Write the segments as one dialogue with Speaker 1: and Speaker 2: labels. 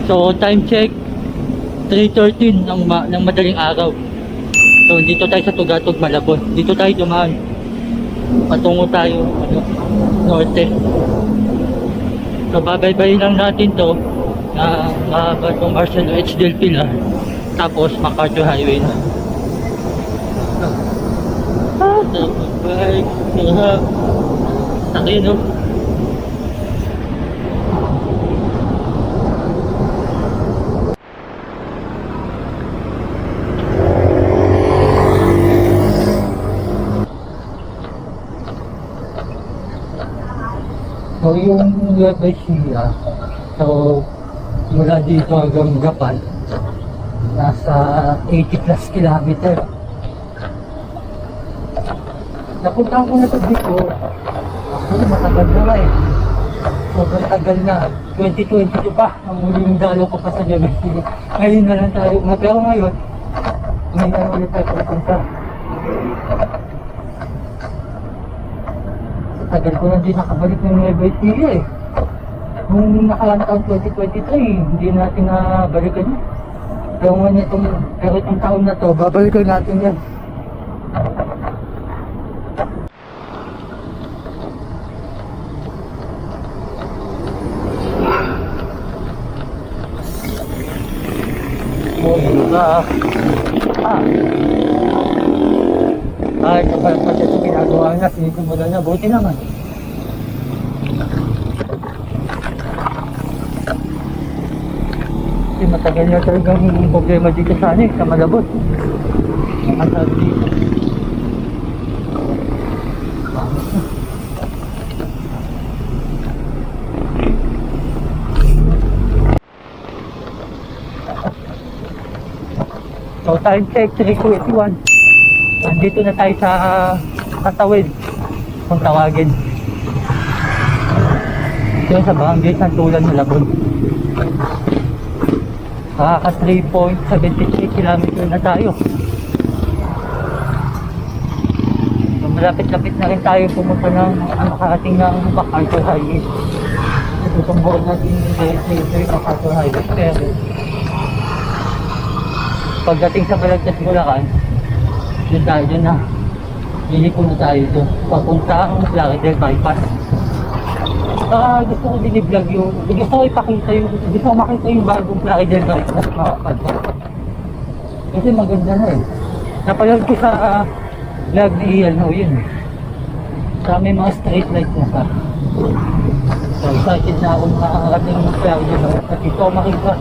Speaker 1: So time check 3:13 ng madaling araw. So dito tayo sa Tugatog, Malabon. Dito tayo dumaan. Patungo tayo norte. So babaybayin lang natin to na itong Marcelo H. Del Pilar. Tapos MacArthur Highway na. Bye. Sakit, no? So yung Nueva Ecija, so mula dito hanggang Gapan, nasa 80 plus kilometer. Napuntahan ko na ito dito, actually matagal na nga eh. Sobrang tagal na, 2022 pa, ang muling dalo ko pa sa Nueva Ecija. Ngayon na lang tayo, pero ngayon na ulit tayo pupunta. Tagal ko na din nakabalik ng Nueva Ecija eh. Nung nakalaang taon 2023, hindi natin nabalikan yun. Pero itong taon na to, babalikan natin yan. Ay, kapag pati ito ginagawa na, sinisimulan na, buti naman. Kasi matagal na talagang problema dito sa ano, sa Malabon. Ang sabi dito. So time check 3:21. Nandito na tayo sa Tatawid kung tawagin. Ito sa Barangay Santulan, Malabon. Kaka 3.73 km na tayo. So, malapit-lapit na rin tayo pumunta ng makarating ng MacArthur Highway. Tutungbukan natin yung MacArthur Highway. Pero pagdating sa Balagtas, Bulacan, yun tayo dun na. Liliko na tayo dun. Papuntang Plaridel Bypass. Gusto ko din i-vlog yung, gusto ko ipakita yung, gusto ko makita yung bagong Plaridel Bypass. Kasi maganda na eh. Napalagay ko sa vlog ni Ian Ho yun. Sa may mga street lights na sa. So excited na akong makakarating ng Plaridel Bypass. At ito makita.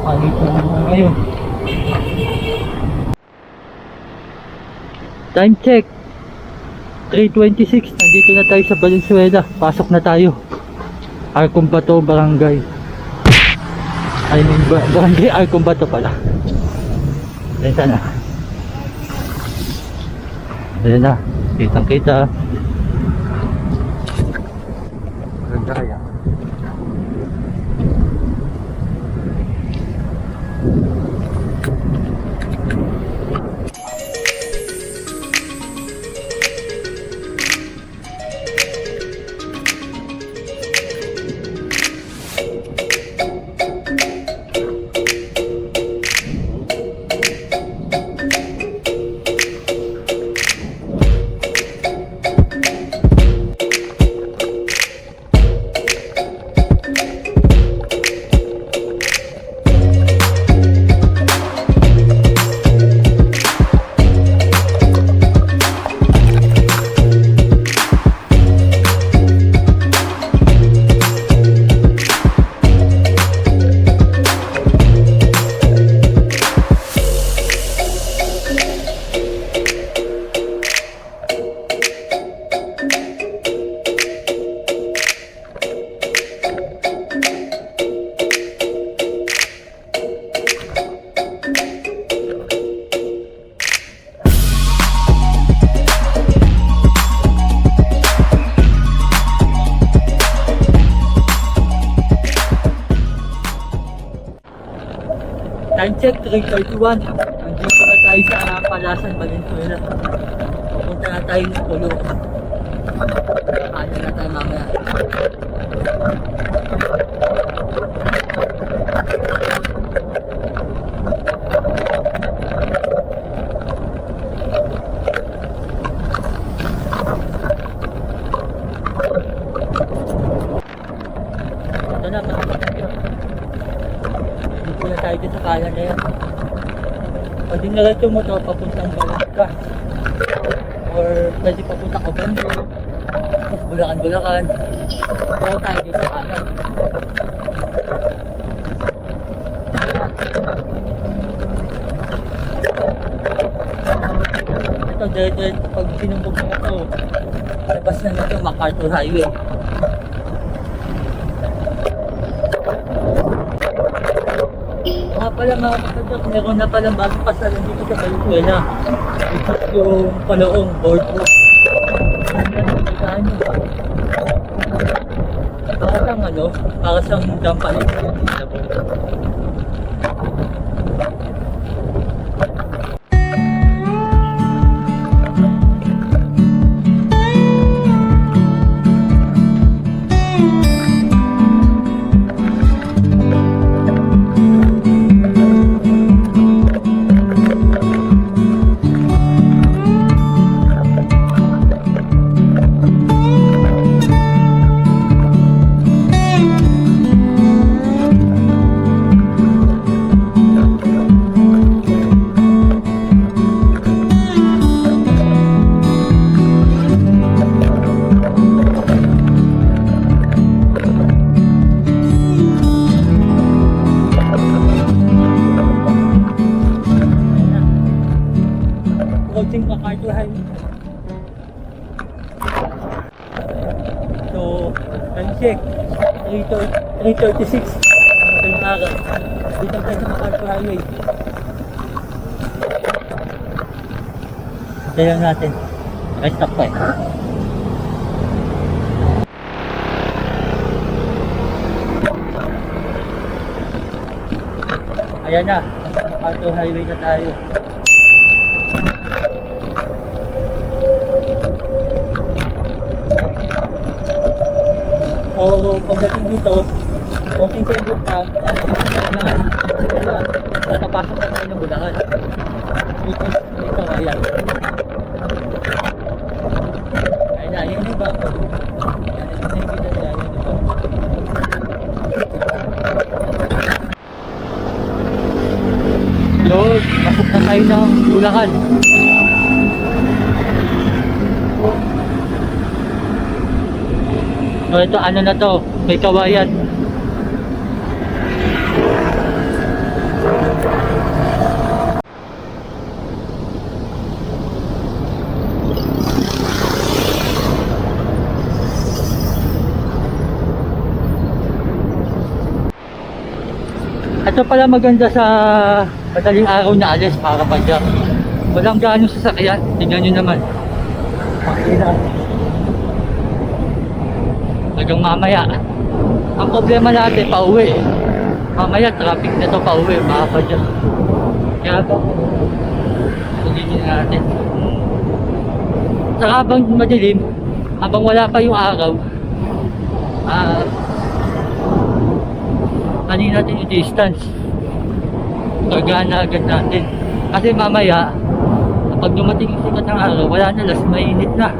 Speaker 1: Makita ngayon. Time check 3:26. Nandito na tayo sa Valenzuela. Pasok na tayo. Arcombato Barangay. I mean Barangay Arcombato pala. Dito na. Dito na. Kitang kita. Barangay. Time check 3:31. Nandito na tayo sa Palasan, Valenzuela. Pupunta na tayo ng Pulo. Kaya na tayo mamaya. na makikita nyo. Dito na tayo sa kanan na yan. Pwede na rin yung motor papuntang Balanga. Or pwede papuntang Obando. Bulacan. Pero tayo dito sa kanan. Ito, dire-dire pag sinumbog mo ito, labas na nito MacArthur Highway. Mga pala mga kapatid, meron na palang bagong pasalan dito sa Valenzuela. Ito yung Paloong Boardwalk. Para siyang dampalit. MacArthur Highway. So, time check. 3:36. Ito yung araw. Dito tayo sa MacArthur Highway. Ito lang natin. Rest stop pa eh. Ayan na. MacArthur Highway na tayo. So, pagdating dito, konting sembot na, napapasok na tayo ng Bulacan. Ito, ayan. Ayan na, yun diba? Yun, pasok na tayo ng Bulacan. So ito ano na to, may kawayan. Ito pala maganda sa madaling araw na alis para pa dyan. Walang ganong sasakyan, tignan nyo naman. Makina. Hanggang mamaya. Ang problema natin, pauwi. Mamaya, traffic na to pauwi. Makapa dyan. Kaya ba? Pagiging natin. Saka habang madilim, habang wala pa yung araw, ano natin yung distance. Gagana agad natin. Kasi mamaya, pag dumating yung sikat ng araw, wala na, last mainit na.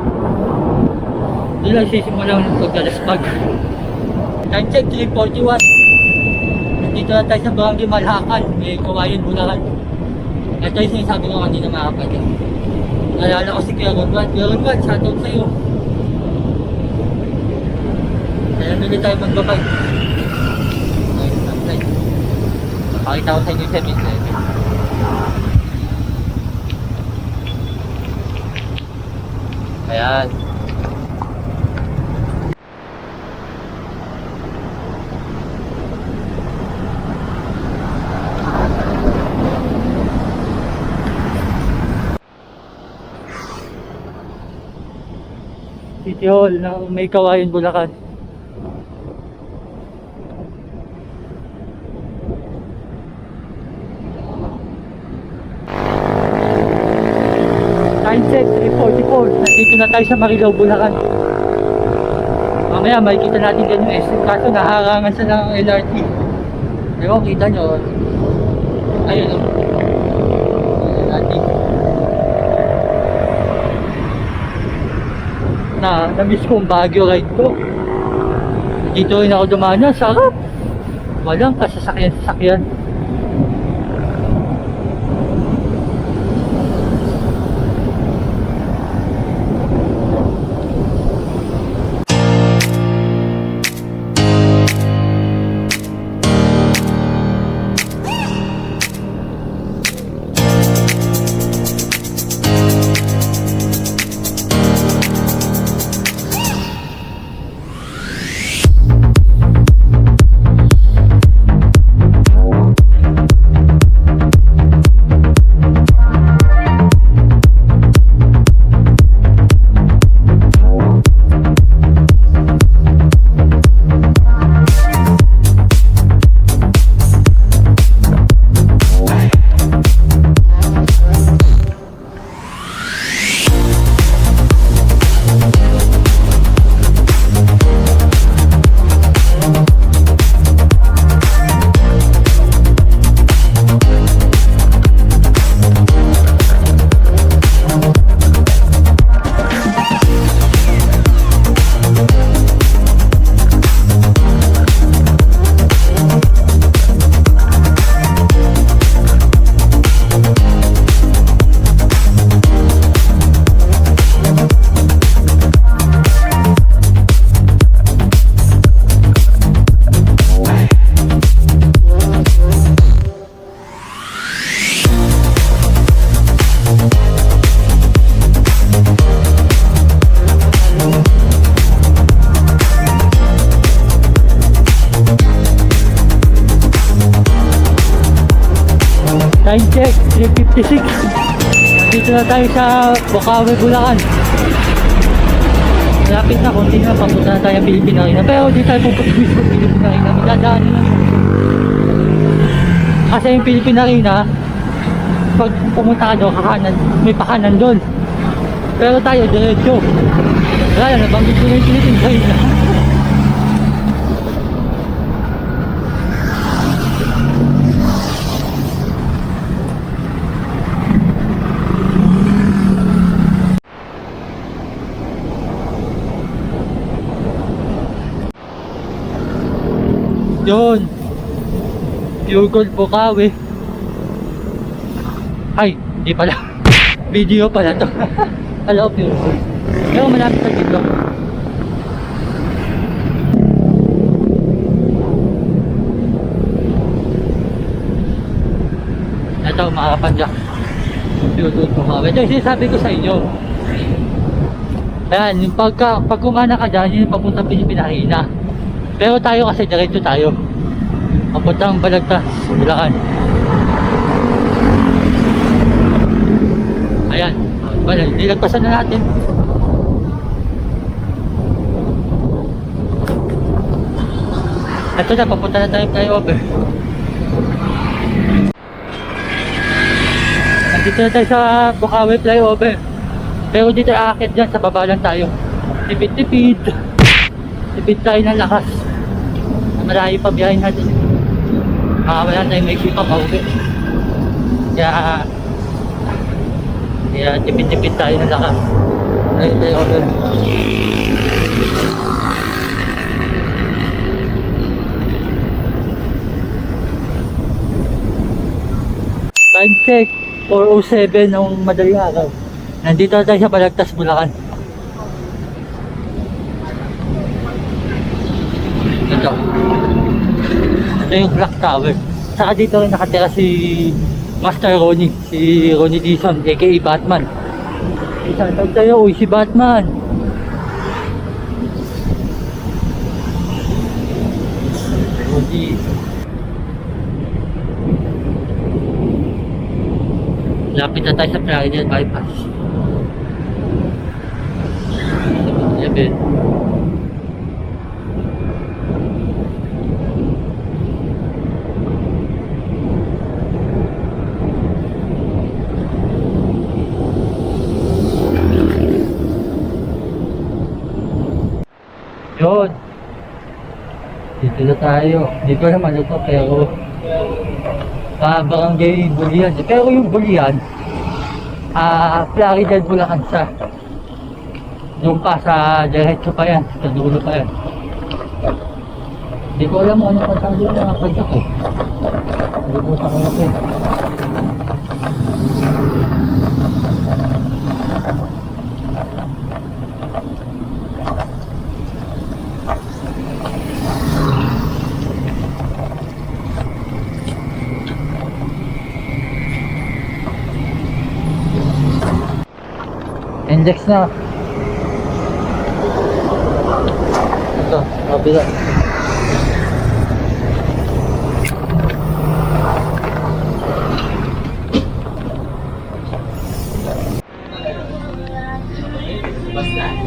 Speaker 1: Doon lang sisimulan ng pagdalaspag. Time check, 3:41. Nandito na tayo sa Barangay Malhakan. May Kawayan, Bulacan. Ito yung sinasabi ko kanina mga kapatid. Nalala ko si Kuya Ronwan. Kuya Ronwan, shoutout sa'yo. Kaya nandito tayo magbabay. Pakita ko sa inyo 7-7. Ayan. City Hall na may Kawayan, Bulacan. Time check, 3:44. Nandito na tayo sa Marilao, Bulacan. Mamaya makikita natin din yung SM. Kaso naharangan sa ng LRT. Ewan, kita nyo. Ayun o. LRT. Na-miss ko yung Baguio ride ko. Dito rin ako dumaan. Sarap. Walang kasasakyan-sasakyan. Time check, 3:56. Dito na tayo sa Bukawi, Bulacan. Malapit na, konti na, papunta na tayo ng Philippine Arena. Pero di tayo pupunta sa Philippine Arena. Magdadaan na. Kasi yung Philippine Arena, pag pumunta ka doon, kakanan, may pakanan doon. Pero tayo, diretso. Wala lang, nabanggit ko na yung Philippine Arena. Yun, Pure Gold Bukawi. Ay, hindi pala. Video pala to. Hello, Pure Gold. Pero malapit na dito. Ito, makakapan dyan. Pure Gold Bukawi. Ito yung sinasabi ko sa inyo. Ayan, yung pag kumana ka dyan, yun yung papunta Philippine Arena. Pero tayo kasi diretso tayo. Papuntang Balagtas, Bulacan. Ayan. Wala, nilagpasan na natin. Ito na, papunta na tayo flyover. Nandito na tayo sa Bukawi flyover. Pero dito aakit dyan, sa baba lang tayo. Tipid-tipid. Tipid tayo ng lakas. Malayo pa biyahin natin. Wala tayong may pa pauwi. Kaya tipid-tipid tayo ng lakas. Ayun tayo order. Time check 4:07 ng madaling araw. Nandito na tayo sa Balagtas, Bulacan. Ito yung Clock Tower. Saka dito rin nakatira si Master Ronnie, si Ronnie Dizon, aka Batman. Isang tawag tayo, uy si Batman. Ronnie. Lapit na tayo sa Florida Bypass. Level. Yun. Dito na tayo. Dito naman ito pero barangay Bulian. Pero yung Bulian, Florida Bulacan siya. Doon pa sa diretso pa yan. Sa dulo pa yan. Hindi ko alam kung anong pagkakas yung mga pagkakas eh. Hindi po sa kanya po. Index na. Ito, kabila.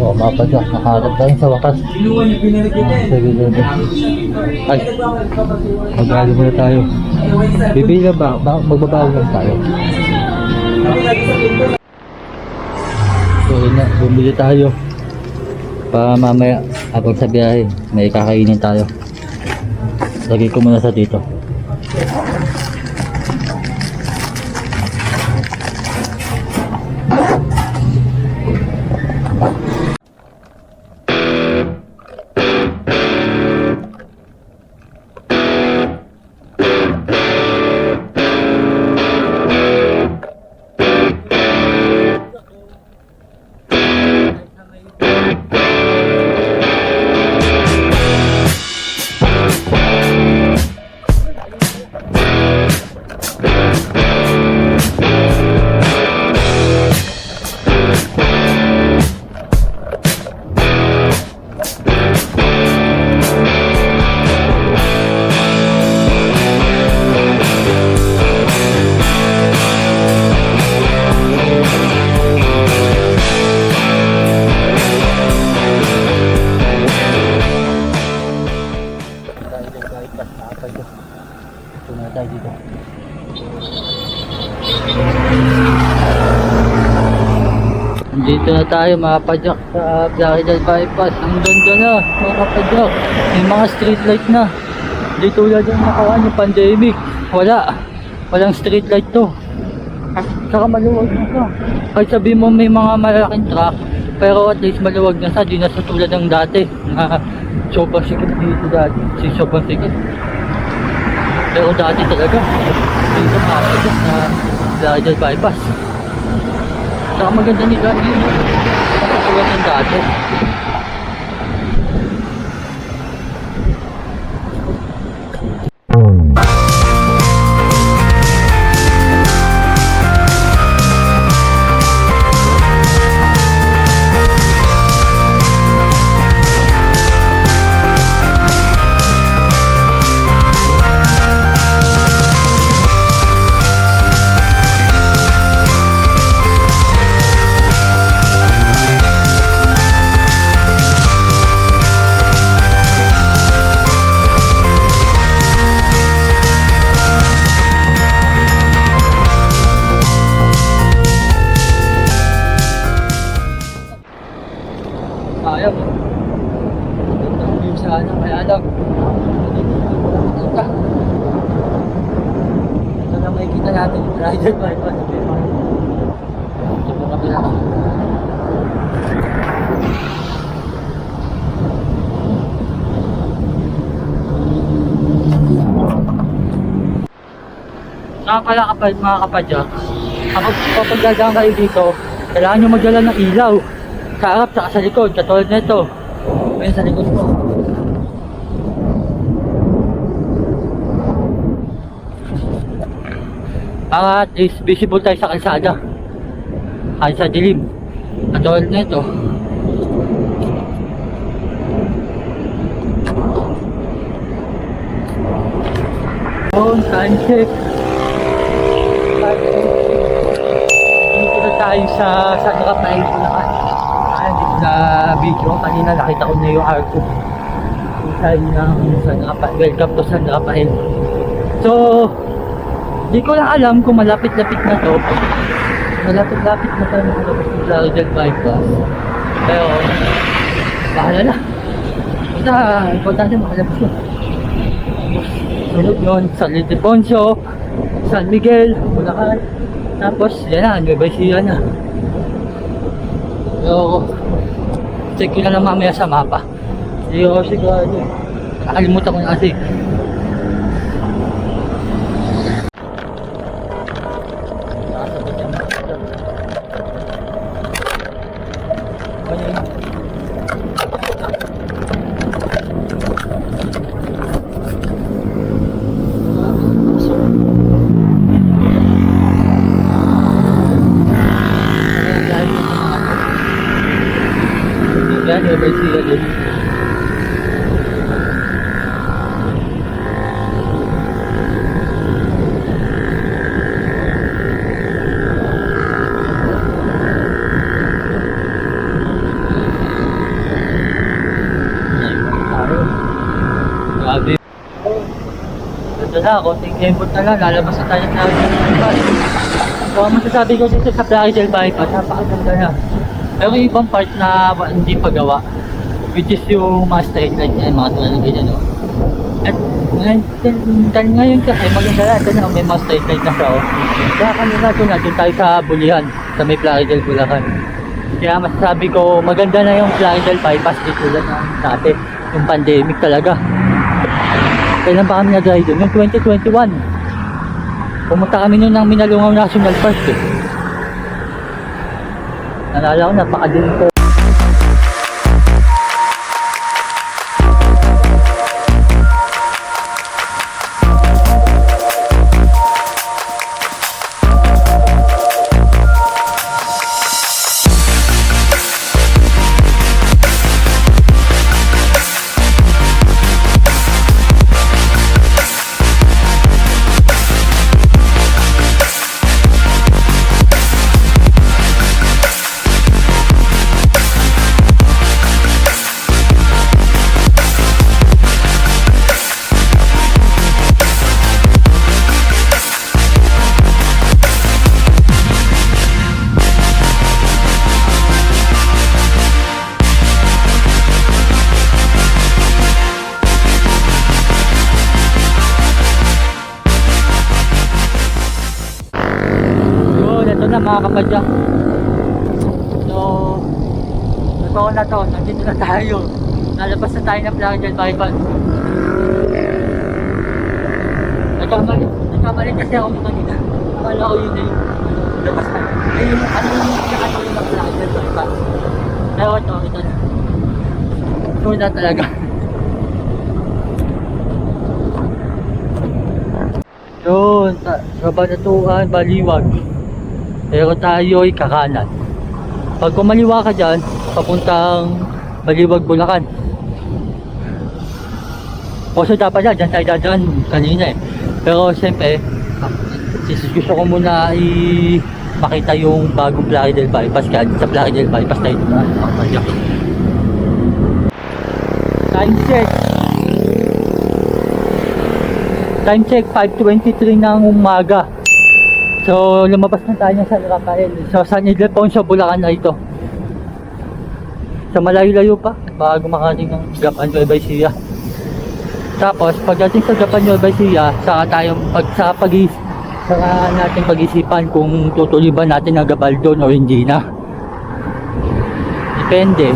Speaker 1: Oh, mapadyak. Nakaharap tayo sa wakas. Sige, sige. Ay, mag-aali muna tayo. Bibili lang ba? Magbabago lang tayo. So, yun na. Bumili tayo. Para mamaya, habang sa biyahe, may kakainin tayo. Lagay ko muna sa dito. Dito na tayo mga kapadyak sa Plaridel Bypass. Ang ganda na mga kapadyak. May mga street light na. Di tulad yung nakaraan yung pandemic. Walang street light to. Saka maluwag na siya. Kahit sabihin mo may mga malaking truck, pero at least maluwag na siya. Di na sa tulad ng dati na sobrang sikip dito dati. Sobrang sikip. Pero dati talaga dito mga kapadyak na Plaridel Bypass. Saka maganda nila yun. Nakatulad ng dati. Ayaw. Yung sana, kaya lang. Ito na makikita natin yung Plaridel Bypass. Ito po kami lang. Saka pala mga kapadyak, kapag gagang kayo dito, kailangan nyo magdala ng ilaw. Sa harap, saka sa likod, katulad nito. Ayun sa likod ko. Para at least visible tayo sa kalsada. Kahit sa dilim. Katulad nito. Time check. Dito na tayo sa San Rafael, Bulacan. Sa video kanina nakita ko na yung arco sign ng San Rafael. Welcome to San Rafael. So di ko lang alam kung malapit-lapit na to. Malapit-lapit na tayo makalabas ng Plaridel Bypass. Pero bahala na. Basta importante makalabas yun. Sunod yun, San Ildefonso, San Miguel, Bulacan. Tapos yan na, Nueva Ecija na. So check ko na lang mamaya sa mapa. Hindi ako sigurado. Nakalimutan ko na kasi. Yan, may sila din. Grabe. Ito na, konting kembot na lang, lalabas na tayo na bypass. So, ang masasabi ko dito sa Plaridel bypass, napakaganda na. Pero yung ibang part na hindi pa gawa, which is yung mga straight line niya, mga tulad ng ganyan, no? At ngayon kasi maganda natin na may mga straight line na siya, oh. Kaya kanina doon tayo sa Bulihan, sa may Plaridel, Bulacan. Kaya masasabi ko, maganda na yung Plaridel bypass dito lang dati, yung pandemic talaga. Kailan pa kami nag-ride doon? Yung 2021. Pumunta kami noon ng Minalungaw National Park, eh. Nalala ko, napakadilim ko. Mga kapadya, so ito na to, nandito na tayo, nalabas na tayo ng Plaridel bypass. Nagkamali kasi ako kanina, akala ko yun na yung labas na ayun, ano yung nakatuli ng Plaridel bypass, pero ito na ito na talaga. Yun, Kabanatuan, Baliwag. Pero tayo ay kakanan. Pag kumaliwa ka dyan, papuntang Baliwag, Bulacan. O so dapat dyan tayo dadaan kanina, eh. Pero siyempre, gusto ko muna makita yung bagong Plaridel bypass. Kaya sa Plaridel bypass tayo na. Time check 5:23 ng umaga. So, lumabas na tayo sa Rafael. So, San Ildefonso, Bulacan na ito. Sa malayo-layo pa, bago makarating ng Gapan, Nueva Ecija. Tapos, pagdating sa Gapan, Nueva Ecija, saka natin pag-isipan kung tutuloy ba natin ang Gabaldon o hindi na. Depende.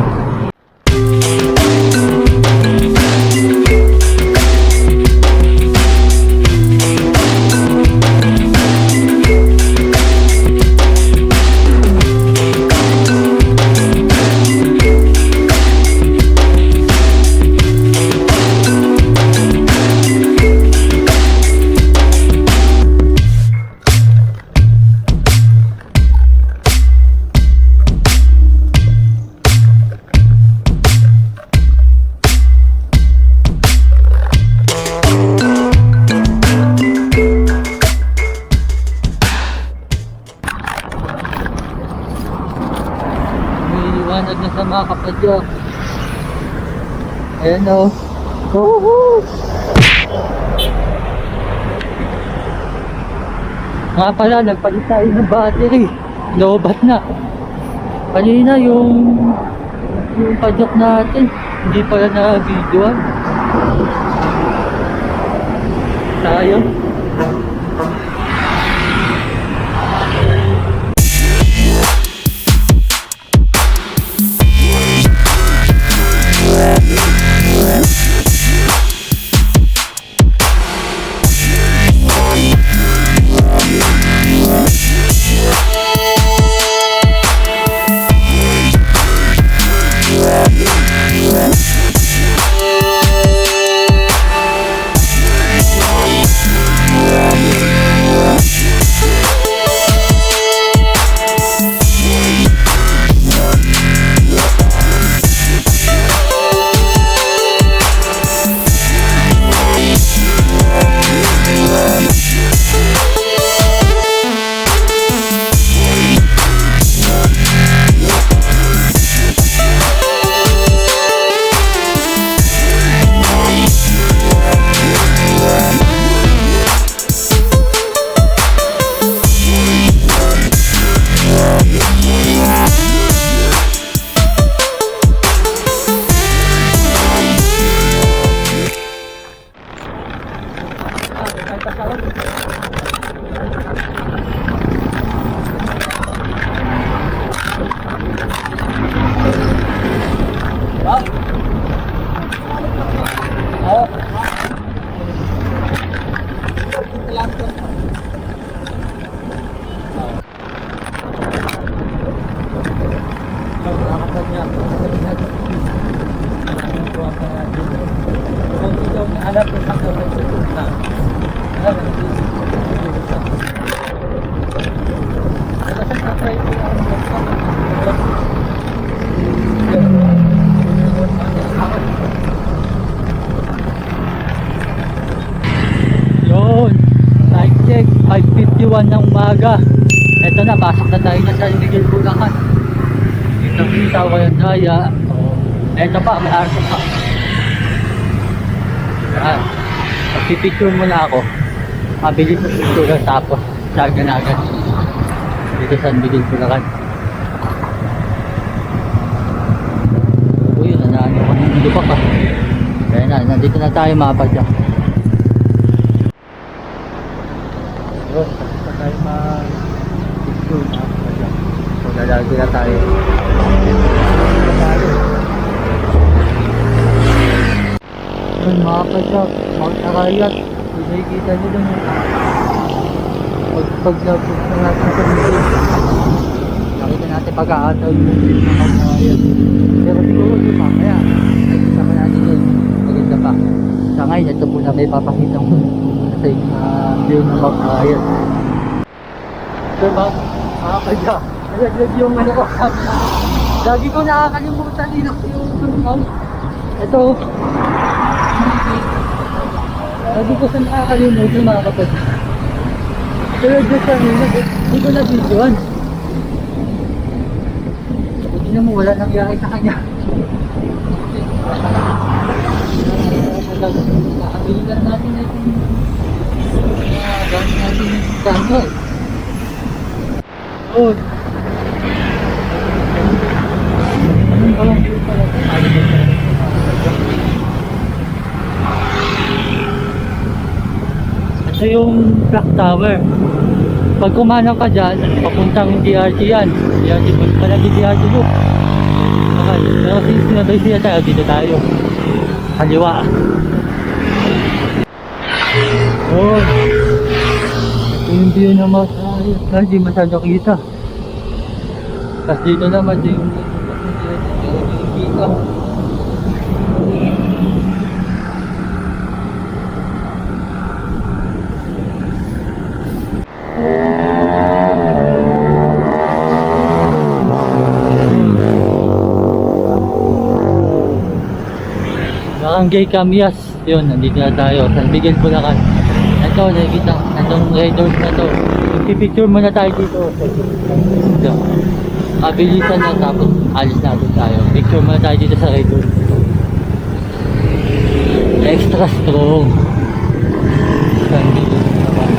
Speaker 1: Liwanag na sa mga kapadyo. Ayan o. Woohoo! Nga pala, nagpalit tayo ng battery. Lobat na. Kanina yung padyak natin, hindi pala na-videoan. Tayo. Yun, time check 5:51 ng umaga. Eto na, pasok na tayo na sa Miguel Bulacan. Kita ko yung daya. Eto pa, may arso pa. Yan, magpipicture muna ako. Mabilis sa picture tapos sarga na agad dito sa Miguel Bulacan. Uy, nanalo ko ng mundo pa ka. Kaya na, nandito na tayo mga padya. Yun, tapos na tayo mag-picture mga padya. So, lalagi na tayo. Yun mga padya, Mount Arayat. Hindi nakikita nyo doon yung paglapos na natin sa video. Nakita natin pag-aataw yung Mount Arayat. Pero siguro yung mamaya, nakikita pa natin yun. Maganda pa. Sa ngayon, ito po na may papakita mo sa view ng Mount Arayat. So mga padya, nalaglag yung ano ko. Lagi ko nakakalimutan nilak yung Mount. Ito. Lagi ko sa nakakalimutan mga kapatid. Pero dyan sa nila, hindi ko na-videoan. Hindi na mo, wala nangyari sa kanya. Nakabiligan natin na itong gamit natin yung camera. Oh. Anong balang view pala ito? Ito yung clock tower. Pag kumanaw ka dyan, papuntang DRT yan. DRT, palagi DRT loop. Pero since sinabay siya tayo, dito tayo. Kaliwa. Oh. Ito yung view na masayos. Hindi masyado kita. Tapos dito naman yung kita. Barangay Camias. Yun, nandito na tayo. San Miguel Bulacan. Ito, nakikita. Itong red doors na to. Pipicture muna tayo dito. Ito. Mabilisan na tapos alis natin tayo. Picture muna tayo dito sa red doors. Extra strong. San Miguel Bulacan.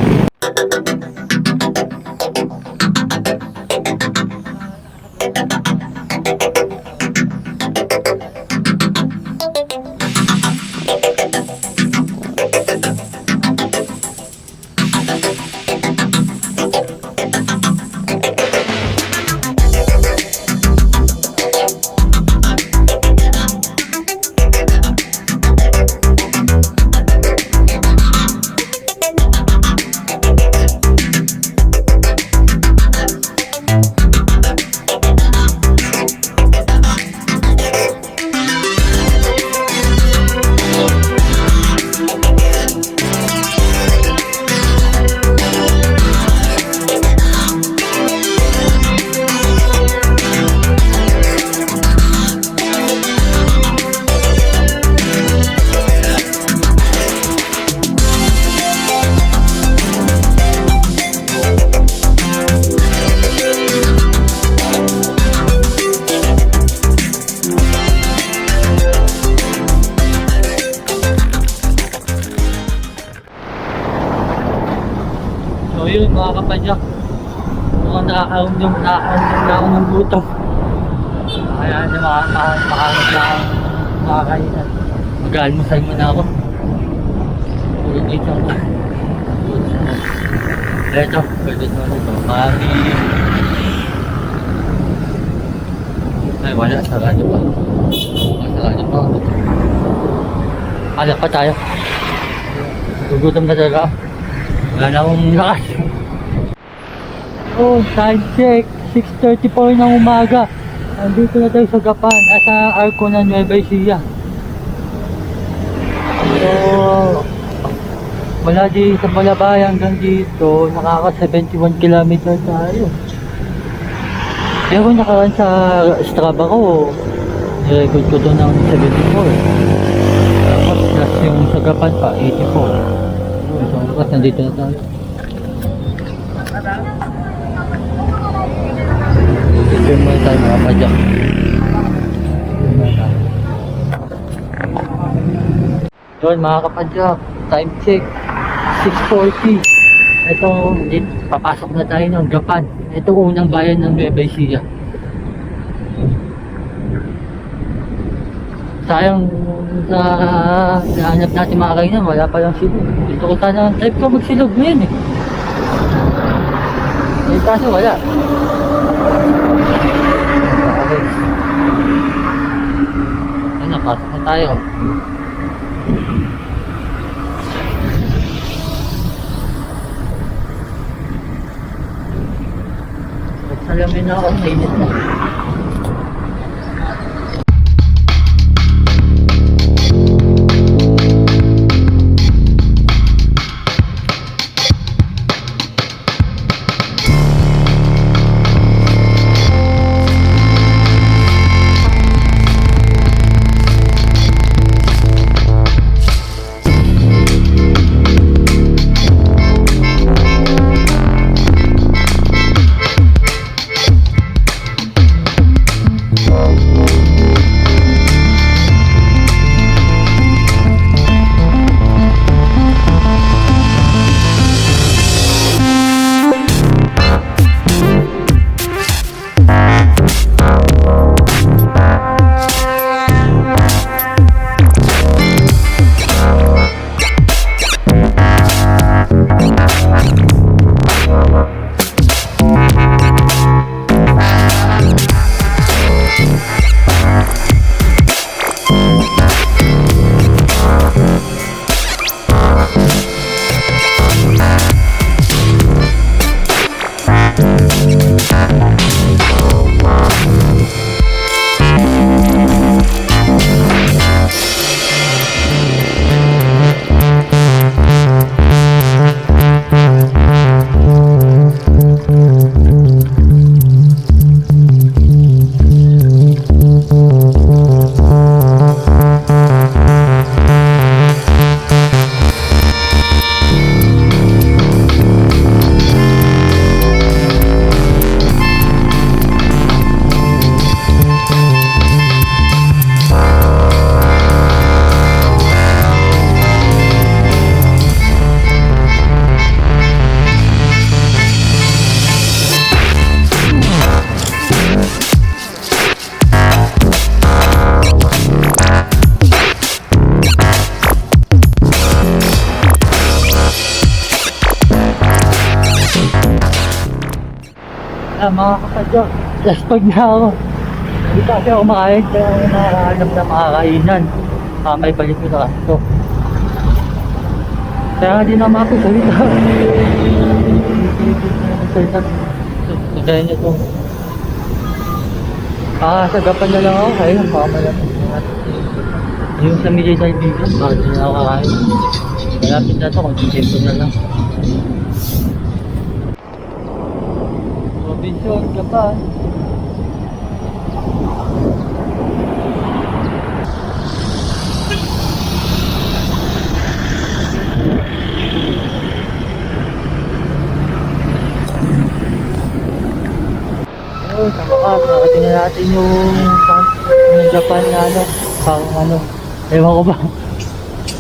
Speaker 1: So yun mga kapadyak, mukhang nakakaundong na ako ng gutom. Kaya na makahanap na ako makakainan. Mag-almusal muna ako. Ulit ako. Ito, pwede naman ito. Mami. Ay, wala. Sarado pa. Sarado pa. Alak pa tayo. Gugutom na talaga. Wala na akong lakas. Oh, time check. 6:34 ng umaga. Andito na tayo sa Gapan. Sa Arco na Nueva Ecija. So, wala di sa Malabay hanggang dito, nakaka 71 km tayo. Pero nakaraan sa Strava ko, nirecord ko doon ng 74. Tapos plus yung sa Gapan pa, 84. So, tapos nandito na tayo. Dito muna tayo mga padyak. Doon mga kapadyak, time check 6:40. Ito, papasok na tayo ng Gapan. Ito unang bayan ng Nueva Ecija. Sayang sa nahanap natin mga kainan, wala pa lang silog. Dito ko sana type ko magsilog ngayon eh. Eh kaso wala. Okay. Ayun, pasok na tayo. Salamin na ako, mainit na. Mga kapadyak, last pag na ako. Hindi kasi ako makain, kaya ako nakahanap na makakainan. May balik ko na kasto. Kaya nga din na mapisalita. Kaya niya ito. Sagapan na lang ako, kaya yung pakamalapit. Yung sa Milay Salvigan, bakit din ako kakain. Malapit na ito, kung tempo na lang. Robinson, Gapan. Oh, sa wakas, nakating na natin yung Japan na ano, parang ano, ewan ko ba.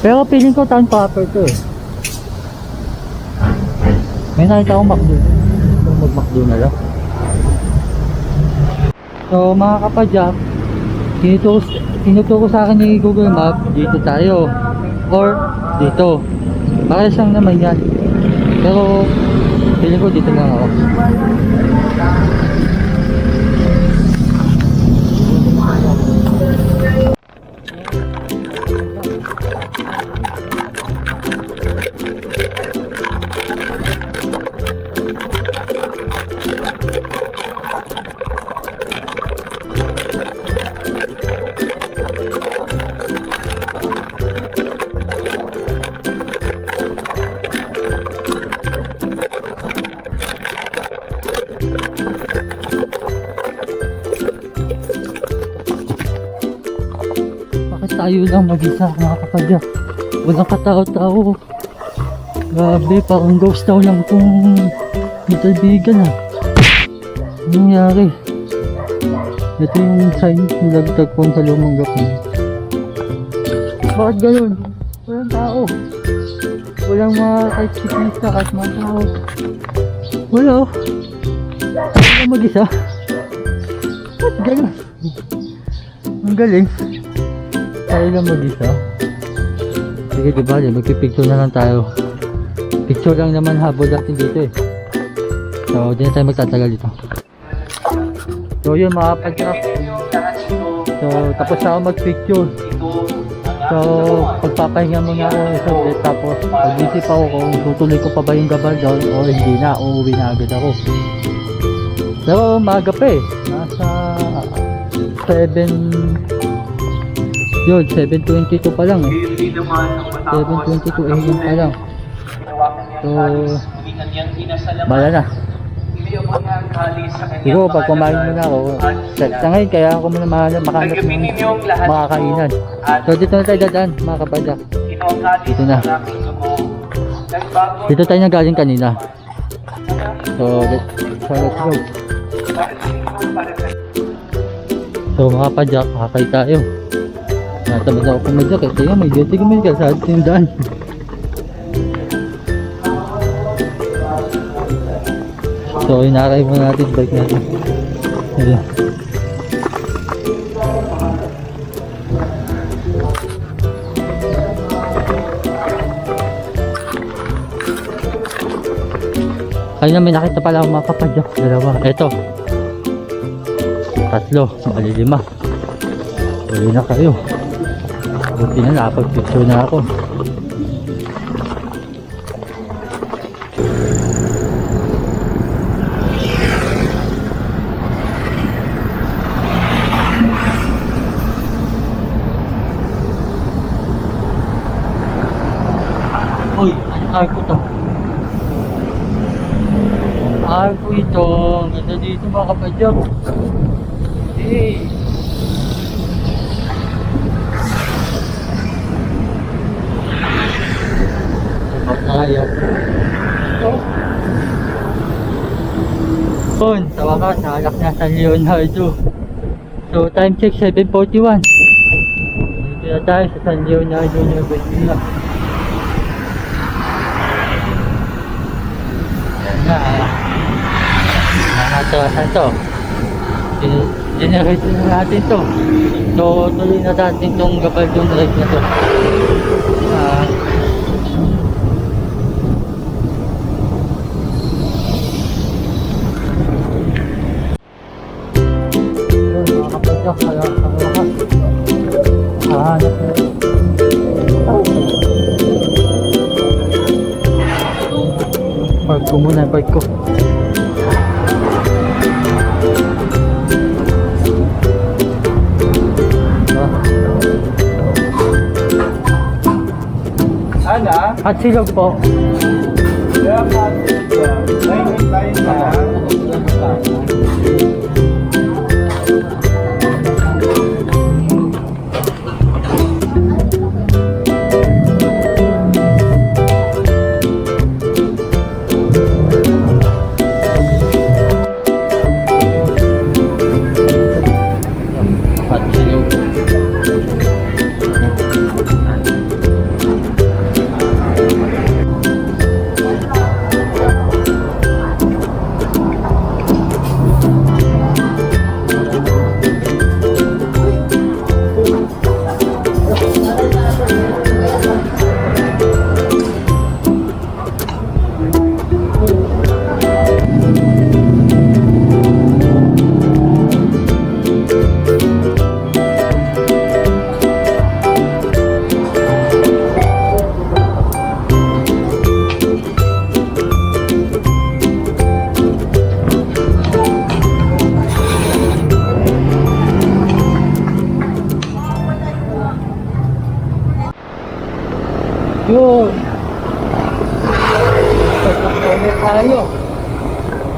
Speaker 1: Pero feeling ko town proper to eh. May nakita akong McDo. Mag-McDo na lang. So mga kapadyak, tinuturo sa akin ni Google Map, dito tayo or dito. Para siyang naman yan. Pero, feeling ko dito lang ako. Bakit tayo lang mag-isa mga kapadyak? Walang katao-tao. Grabe, parang ghost town lang itong Little Bigan ah. Ano nangyari? Ito yung sign nilagtagpon sa lumang gapon. Bakit ganun? Walang tao. Walang mga kahit siklista, kahit mga tao. Wala oh. Tayo lang mag-isa. Bakit ganun? Ang galing. Tayo lang mag-isa. Sige, diba? Magpipicture na lang tayo. Picture lang naman habol natin dito eh. So, di na tayo magtatagal dito. So, yun mga padyak. So, tapos na ako mag-picture. So, pagpapahinga muna ako isang tapos pag-isip ako kung tutuloy ko pa ba yung gabal doon o hindi na, uuwi na agad ako. Pero maaga pa eh. Nasa 7 yun, 7:22 pa lang eh. 7:22 AM pa lang. So, bala na. Siguro pag kumain muna ako, sa ngayon kaya ako muna makahanap ng makakainan. So dito na tayo dadaan mga kapadyak. Dito na. Dito tayo na galing kanina. So let's go. So mga kapadyak, kakay tayo. Natabas ako pumadyak eh. Kaya may duty kami sa ating daan. So, inakay mo natin bike natin. Ayan. Kaya may nakita pala akong mga kapadyak. Dalawa. Eto. 3. Bali 5. Uli na kayo. Buti na nakapag-picture na ako. Uy, ano arko to? Arko ito. Ang ganda dito mga kapadyak. Hey! Sabak tayo. Yun, sa wakas, nakalak na San Leonardo. So, time check 7:41. Dito na tayo sa San Leonardo University. Nakatawasan to. Generate na natin to. So tuloy na natin tong Gabaldon Drive na to. Mga kapadyak, kaya sa wakas hanap na park ko muna, park ko. At silog po. Kaya tayo.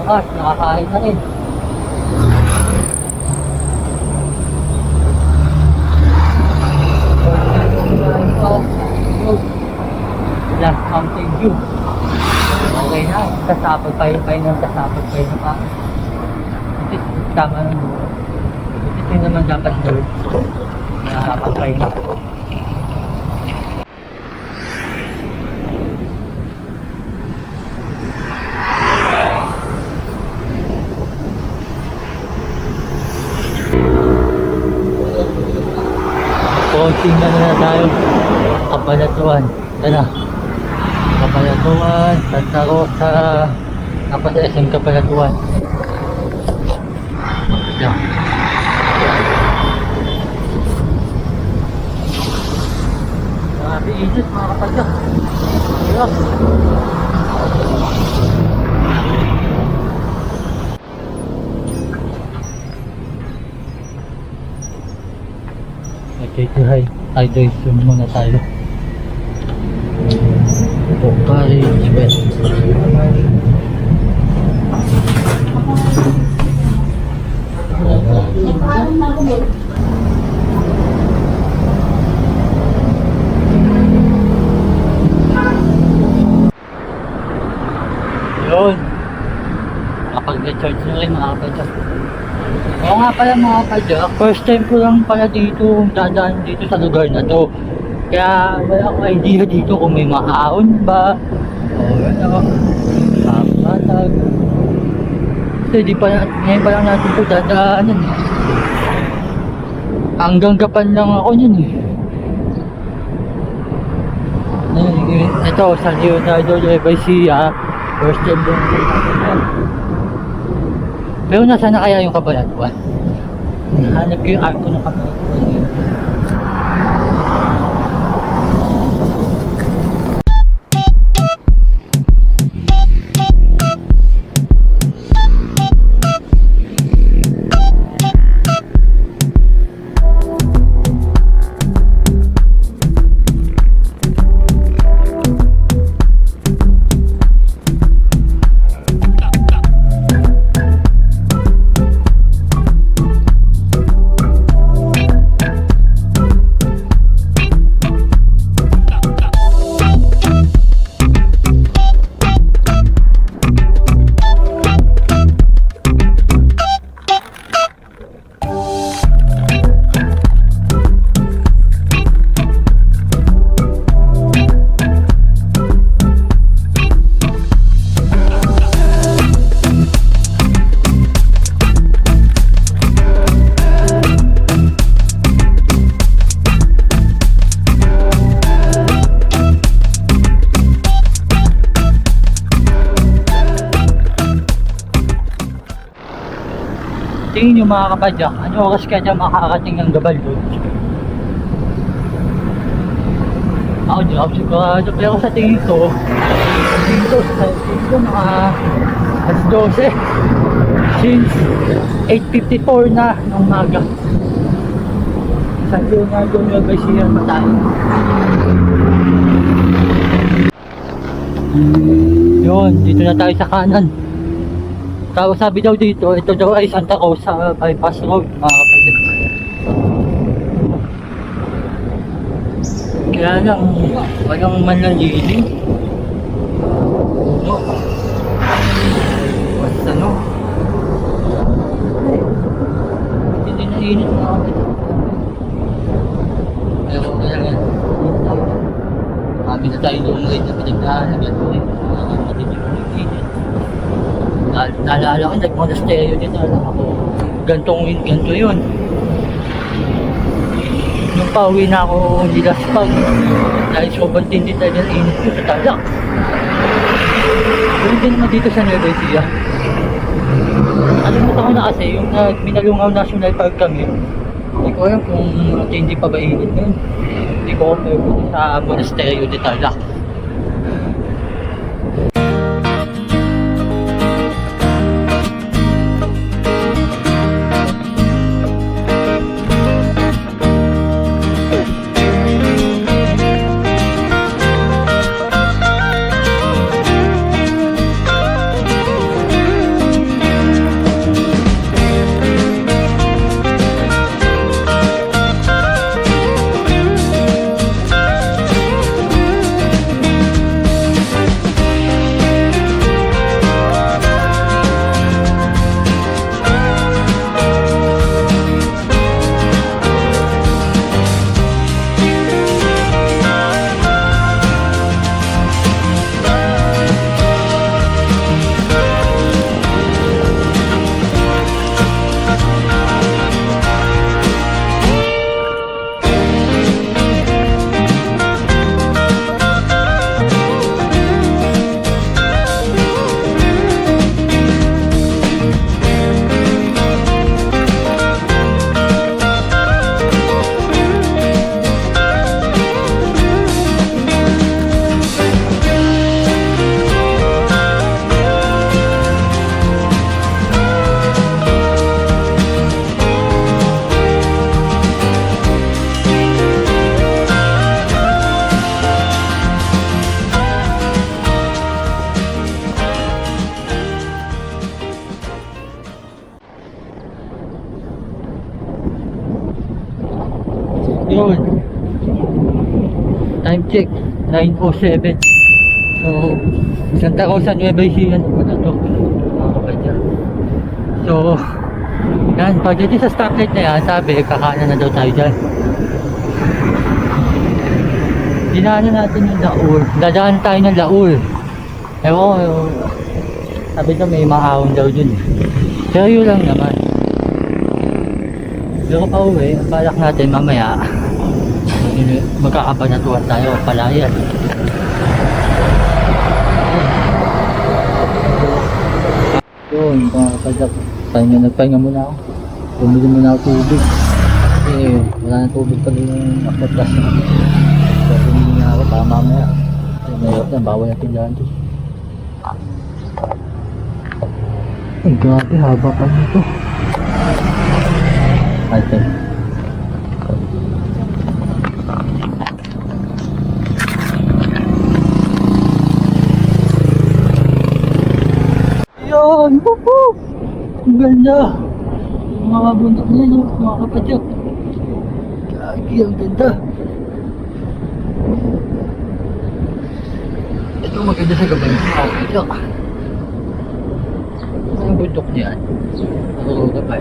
Speaker 1: Nakakain na rin. Last Mountain View. Okay na. Kasapag pa ng kasapag pa yun pa. Ito tama ng buo. Ito naman dapat doon. Nakakapag pa yun. Tingnan na tayo. Kabanatuan. Tara. Kabanatuan. Santa Rosa. Tapos SM Kabanatuan. Yan. Grabe init mga kapatid. Hirap. Okay, hydration muna tayo. Ito, College West. Yun. Kapag-recharge na rin mga kapatid. Oo nga pala mga kapadyak, first time ko lang pala dito dadaan dito sa lugar na to. Kaya wala akong idea dito kung may mahaon ba o ano, makakatag. Kasi di pa, ngayon pa lang natin ito dadaanan. Hanggang gapan lang ako nun eh. Ito sa Leonardo de Vicia, first time doon. Pero nasaan na kaya yung Kabanatuan? Nahanap ko yung arko ng Kabanatuan. Tingin nyo mga kapadyak, ano oras kaya dyan makakarating ng Gabal doon? Ako di ako sigurado, pero sa tingin ko mga alas 12 since 8:54 na ng umaga. Sa Leonardo de Vicia pa tayo. Yun, dito na tayo sa kanan. Tapos sabi daw dito, ito daw ay Santa Rosa Bypass Road, mga kapatid. Kaya lang, walang manlalili. Basta ano? Hindi na init, mga kapatid. Pero kaya yan, sabi na tayo doon ngayon na pinagdaan, nagatuloy, mga kapatid yung init. Naalala ko, nag-monasteryo din na ako. Ganto yun. Nung pauwi na ako nilaspag, dahil sobrang tindi tayo ng init ko sa Talak. Pero din naman dito sa Nueva Ecija. Alimut ako na kasi, yung Minalungaw National Park kami, hindi ko alam kung tindi pa ba init ngayon. Hindi ko alam sa monasteryo de Tarlac. check, 9:07. So, Santa Rosa, Nueva Ecija, ano ba na to? Mga kapadya. So, yan, pagdating sa stoplight na yan, sabi, kakanan na daw tayo dyan. Dinaanan natin yung Laur. Dadaan tayo ng Laur. Ewan ko, sabi na may maahon daw dun. Pero yun lang naman. Pero pa uwi, ang balak natin mamaya, magkakapanatuan tayo, palayan. Yun, mga kapadyak, nagpahinga muna ako. Bumili muna ako tubig. Kasi wala na tubig pag yung akot-gas. So bumili na ako para mamaya. Kasi mayroon na, bawal natin dyan to. Ay, grabe, haba pa nito. Ate. Yan! Woohoo! Ang ganda! Yung mga bundok na yun, mga kapadyak. Gagi, ang ganda! Ito maganda sa gabay ng mga kapadyak. Ang bundok niyan. Ang gabay.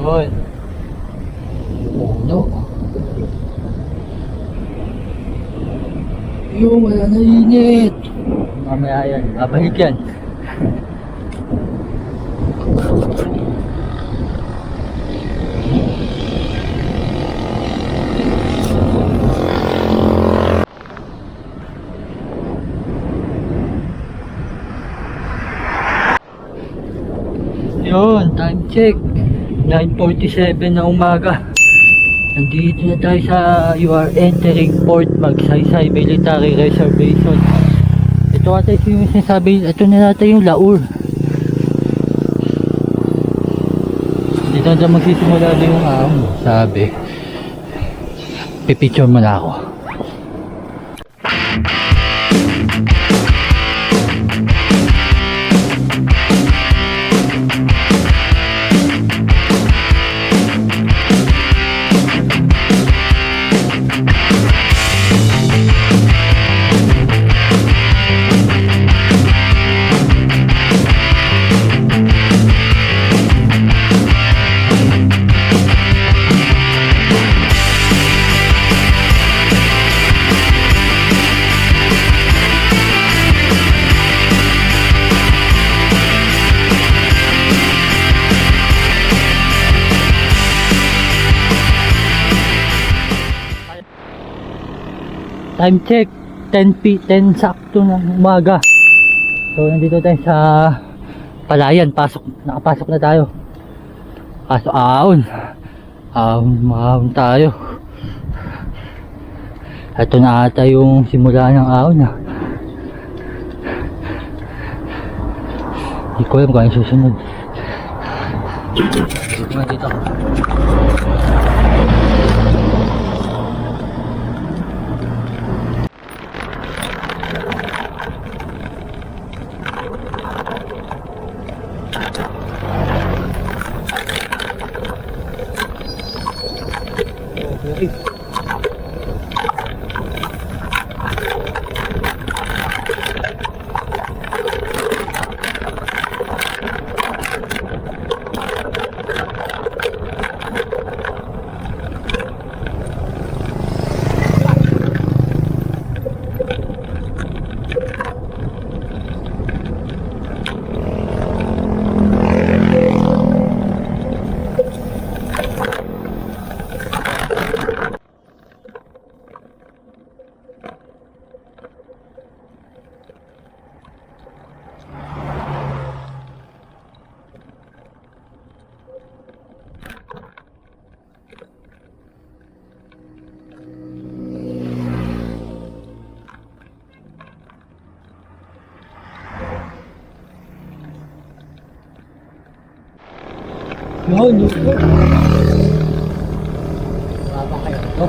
Speaker 1: Yun. Puno. Yung wala na init. Mamaya yan, babalik yan. Yun, time check 9:47 na umaga. Nandito na tayo sa you are entering Port Magsaysay Military Reservation. Ito ata yung sinasabi, ito na natin yung Laur. Dito na magsisimula na yung sabi. Pipicture mo na ako. Time check 10 sakto ng umaga. So nandito tayo sa Palayan, nakapasok na tayo. Kaso ahon tayo. Ito na ata yung simula ng ahon. Hindi ko alam kung ano susunod. Dito. Yun. Baba kayo ito.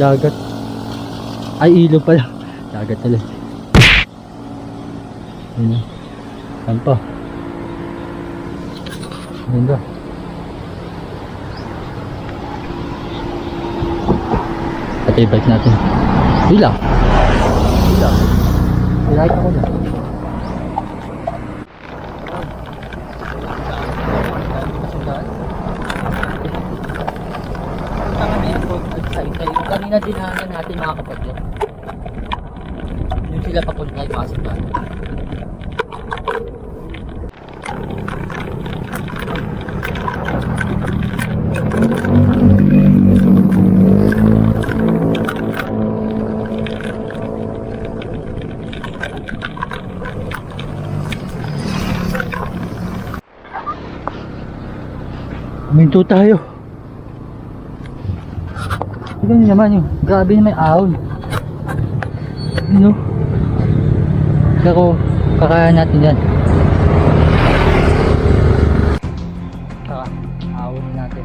Speaker 1: dagat. Ay, ilog pala. Dagat tuloy. Yun. Saan pa? Ganda. Ito yung bike natin. Bila. Ilahit ako na. Kanina dinahanan natin mga kapatid. Yung sila papunta yung pasok natin. Huminto tayo. Tignan nyo naman yung grabe na may ahon. Ano? Pero kakayahan natin yan. Saka ahon natin.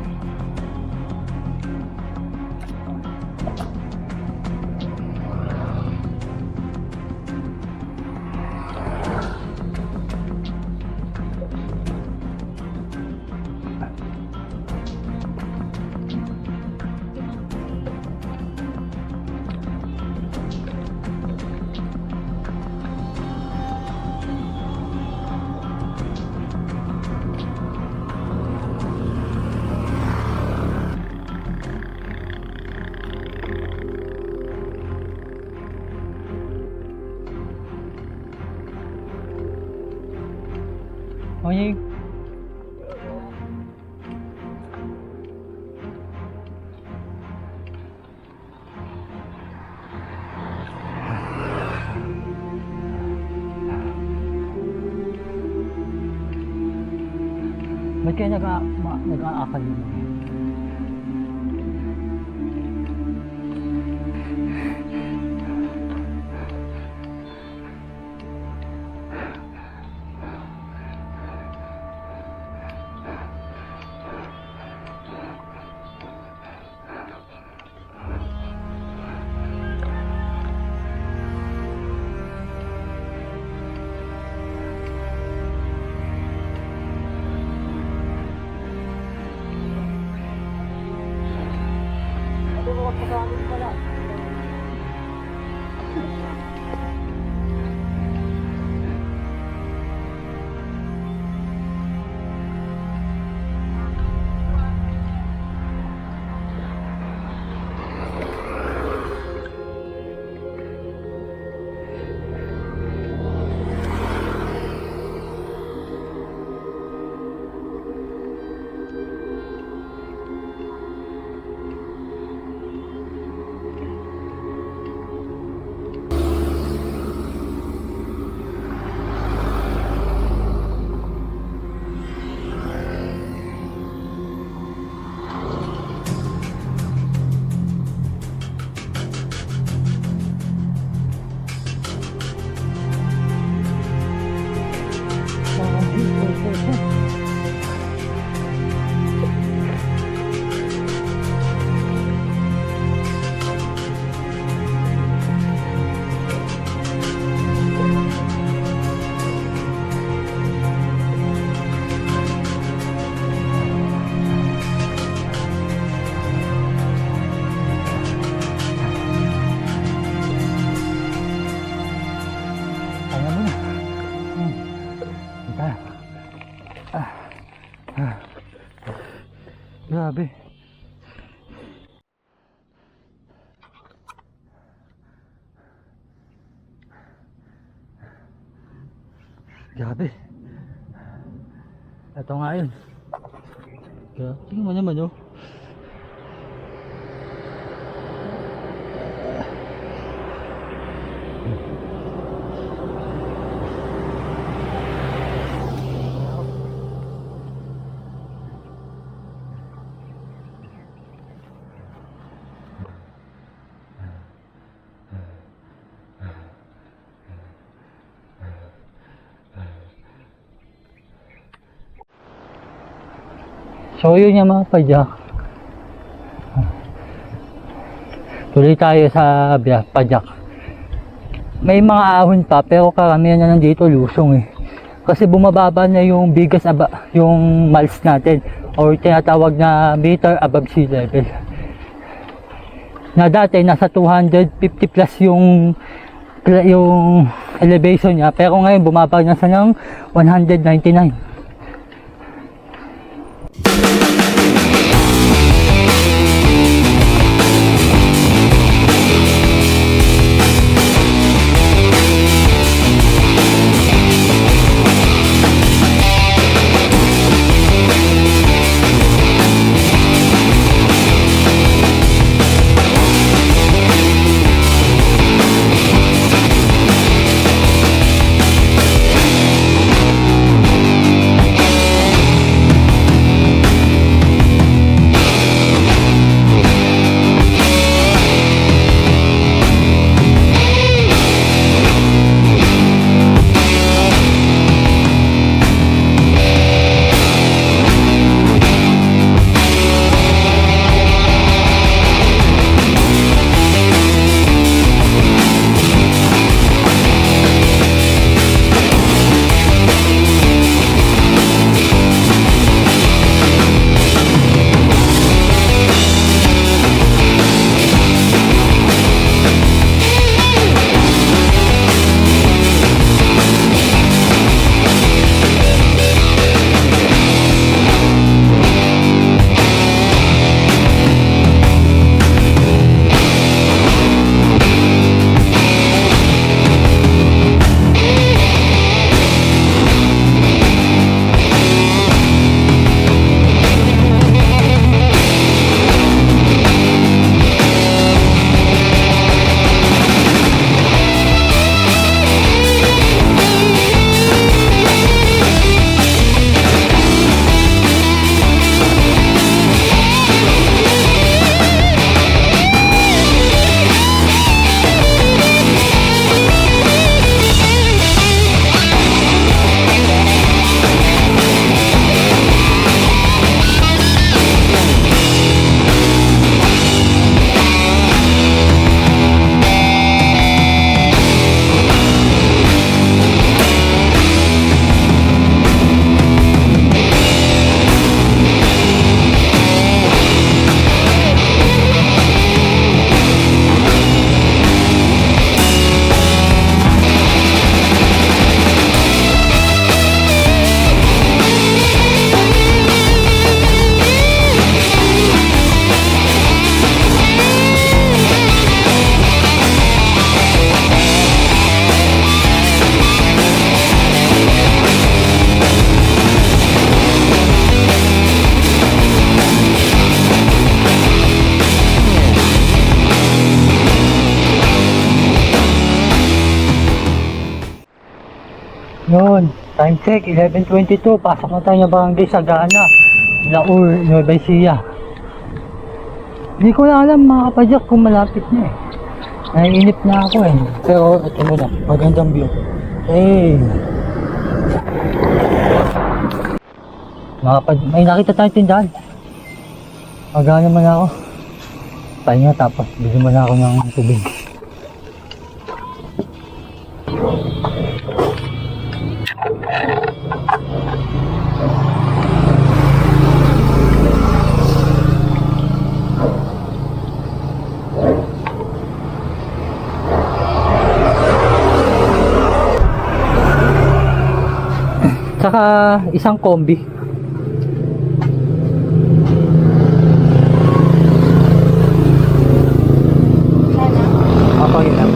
Speaker 1: Okay. Ba't kaya nag-aakal yun? Grabe. Grabe. Ito nga yun. Tingnan mo naman oh. So yun yung mga padyak. Tuloy tayo sa Padyak. May mga ahon pa pero karamihan na nandito lusong eh. Kasi bumababa na yung biggest yung miles natin or tinatawag na meter above sea level. Na dati nasa 250 plus yung elevation niya pero ngayon bumaba na sa ng 199. Yun, time check, 11:22, pasok na tayo ng barangay Sagana, Laur, Nueva Ecija. Hindi ko na alam mga kapadyak kung malapit na eh. Naiinip na ako eh. Pero ito muna, magandang view. Hey! Mga kapadyak, may nakita tayong tindahan. Magana naman ako. Pahinga tapos bigyan mo na ako ng tubig. Saka isang kombi. Ako yun lang.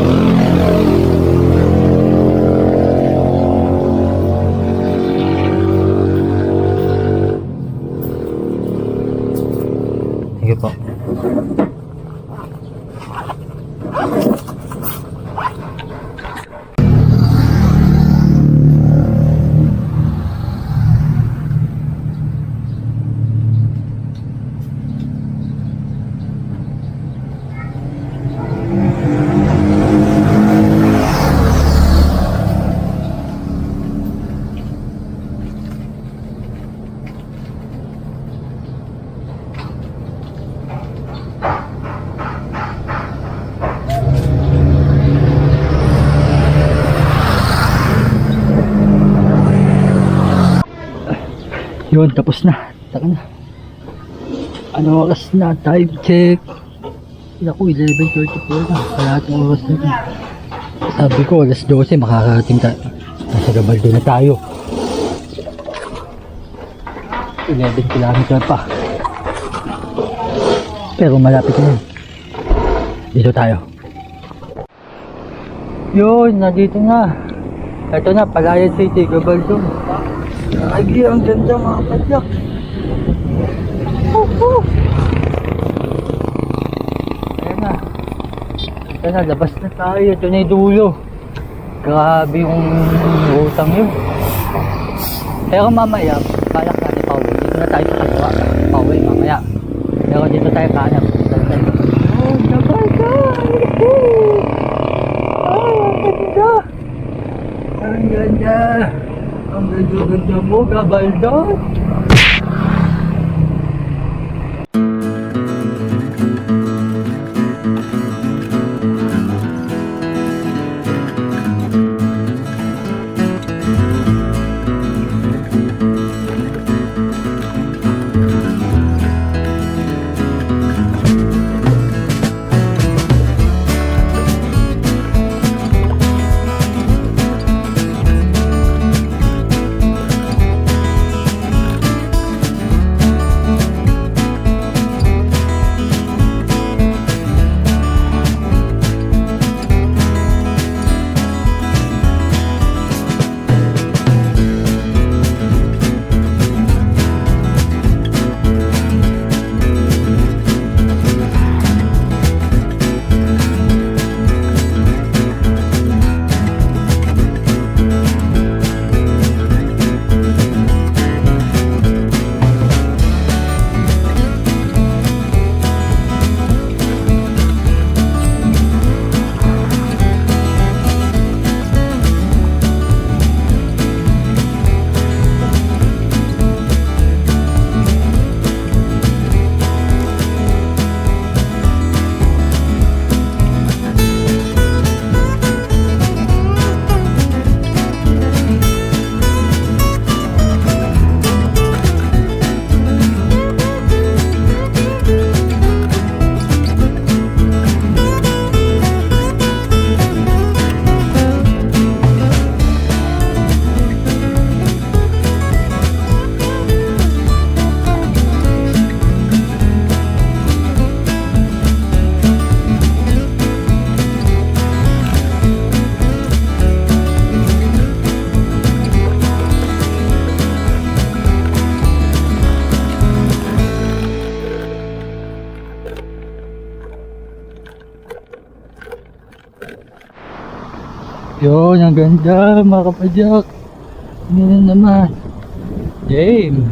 Speaker 1: Sige po. Yun, tapos na. Taka na. Ano oras na? Time check. Naku, 11:34 na. Kalahating oras na. Sabi ko, alas 12, makakarating tayo. Nasa Gabaldo na tayo. 11 kilometer pa. Pero malapit na. Dito tayo. Yun, nandito na. Ito na, Palayan City, Gabaldo. Ay, ang ganda mga padyak. Ayan na. Ito na, labas na tayo. Ito na yung dulo. Grabe yung utang yun. Pero mamaya, balak natin pauwi. Dito na tayo sa kaliwa. Pauwi mamaya. Pero dito tayo kanan. Oh, Gabaldo! Ang ganda! Ang ganda mo, Gabaldo! Yun, ang ganda mga kapadyak. Yun naman. Game.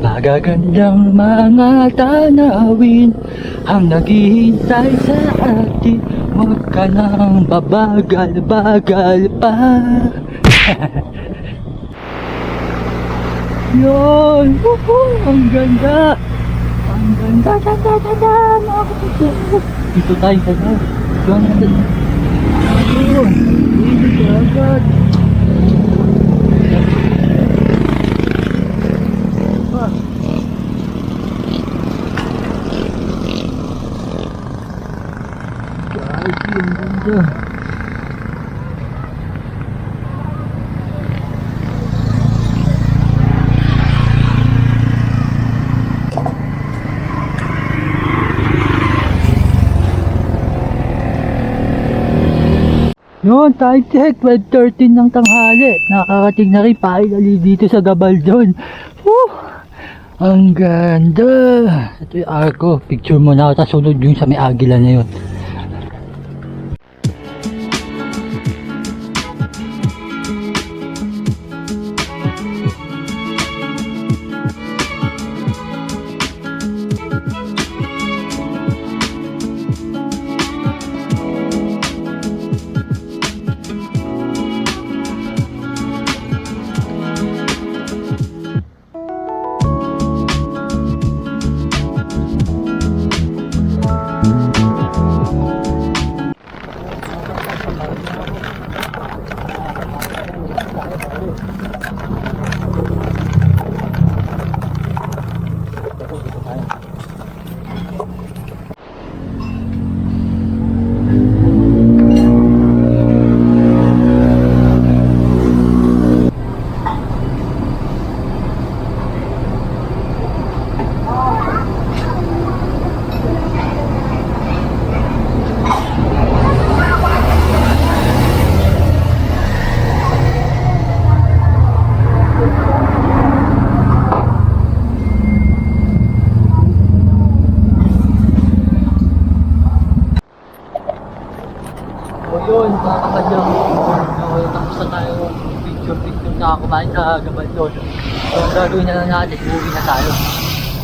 Speaker 1: Magagandang mga tanawin ang naghihintay sa atin. Huwag ka nang babagal-bagal pa. Yun. Ang ganda. Ang ganda. Mga kapadyak. Dito tayo sa daw. Doon natin. Ayun. Dito agad. Guys, yung ganda. Yun, time check, 12:13 ng tanghali. Nakakarating na rin finally dito sa Gabaldon. Woo! Ang ganda. Ito yung arko. Picture mo na, tapos sunod yung sa may agila na yun. nakakumain sa gabal doon. So, ang gagawin na lang natin, uuwi na tayo.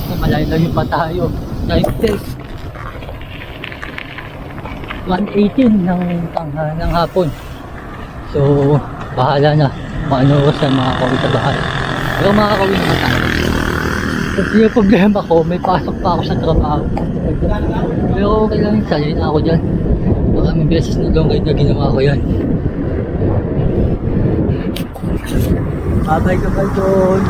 Speaker 1: So, malayo-layo pa tayo. Time test. 1:18 ng hapon. So, bahala na. Kung ano oras na makakawin sa bahay. Pero makakawin naman tayo. Kasi yung problema ko, may pasok pa ako sa trabaho. Pero okay lang, sanay na ako dyan. Maraming beses na long ride na ginawa ko yan. Babay ka ba doon?